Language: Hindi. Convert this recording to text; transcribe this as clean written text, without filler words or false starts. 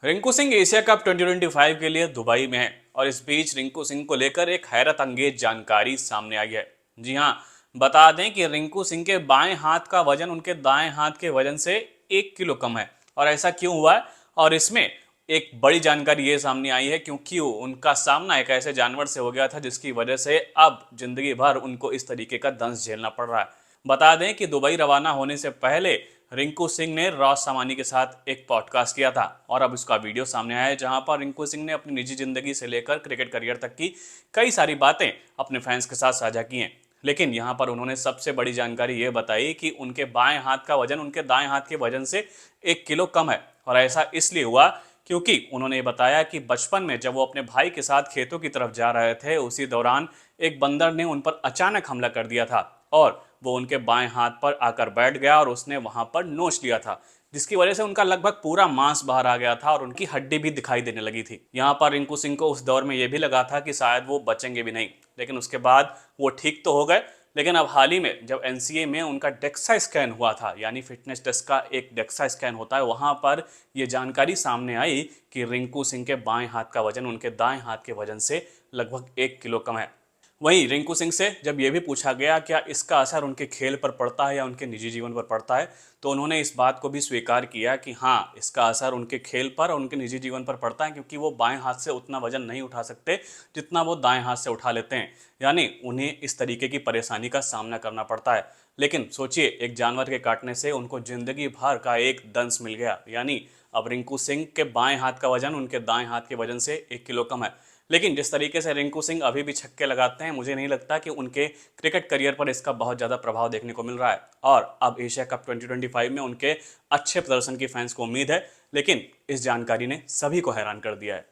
रिंकू सिंह एशिया कप 2025 के लिए दुबई में है और इस बीच रिंकू सिंह को लेकर एक हैरत अंगेज जानकारी सामने आई है। जी हां, बता दें कि रिंकू सिंह के बाएं हाथ का वजन उनके दाएं हाथ के वजन से 1 किलो कम है। और ऐसा क्यों हुआ है? और इसमें एक बड़ी जानकारी ये सामने आई है क्योंकि उनका सामना एक ऐसे जानवर से हो गया था जिसकी वजह से अब जिंदगी भर उनको इस तरीके का दंश झेलना पड़ रहा है। बता दें कि दुबई रवाना होने से पहले रिंकू सिंह ने रॉस सामानी के साथ एक पॉडकास्ट किया था और अब उसका वीडियो सामने आया है जहां पर रिंकू सिंह ने अपनी निजी जिंदगी से लेकर क्रिकेट करियर तक की कई सारी बातें अपने फैंस के साथ साझा की हैं। लेकिन यहां पर उन्होंने सबसे बड़ी जानकारी ये बताई कि उनके बाएं हाथ का वजन उनके दाएं हाथ के वजन से 1 किलो कम है। और ऐसा इसलिए हुआ क्योंकि उन्होंने ये बताया कि बचपन में जब वो अपने भाई के साथ खेतों की तरफ जा रहे थे उसी दौरान एक बंदर ने उन पर अचानक हमला कर दिया था और वो उनके बाएं हाथ पर आकर बैठ गया और उसने वहां पर नोच लिया था, जिसकी वजह से उनका लगभग पूरा मांस बाहर आ गया था और उनकी हड्डी भी दिखाई देने लगी थी। यहाँ पर रिंकू सिंह को उस दौर में यह भी लगा था कि शायद वो बचेंगे भी नहीं, लेकिन उसके बाद वो ठीक तो हो गए। लेकिन अब हाल ही में जब एनसीए में उनका डेक्सा स्कैन हुआ था, यानी फिटनेस टेस्ट का एक डेक्सा स्कैन होता है, वहां पर यह जानकारी सामने आई कि रिंकू सिंह के बाएं हाथ का वजन उनके दाएं हाथ के वजन से लगभग 1 किलो कम है। वहीं रिंकू सिंह से जब यह भी पूछा गया क्या इसका असर उनके खेल पर पड़ता है या उनके निजी जीवन पर पड़ता है, तो उन्होंने इस बात को भी स्वीकार किया कि हाँ, इसका असर उनके खेल पर और उनके निजी जीवन पर पड़ता है क्योंकि वो बाएं हाथ से उतना वजन नहीं उठा सकते जितना वो दाएं हाथ से उठा लेते हैं, यानी उन्हें इस तरीके की परेशानी का सामना करना पड़ता है। लेकिन सोचिए, एक जानवर के काटने से उनको जिंदगी भर का एक दंश मिल गया, यानी अब रिंकू सिंह के बाएं हाथ का वजन उनके दाएं हाथ के वजन से 1 किलो कम है। लेकिन जिस तरीके से रिंकू सिंह अभी भी छक्के लगाते हैं, मुझे नहीं लगता कि उनके क्रिकेट करियर पर इसका बहुत ज़्यादा प्रभाव देखने को मिल रहा है। और अब एशिया कप 2025 में उनके अच्छे प्रदर्शन की फैंस को उम्मीद है, लेकिन इस जानकारी ने सभी को हैरान कर दिया है।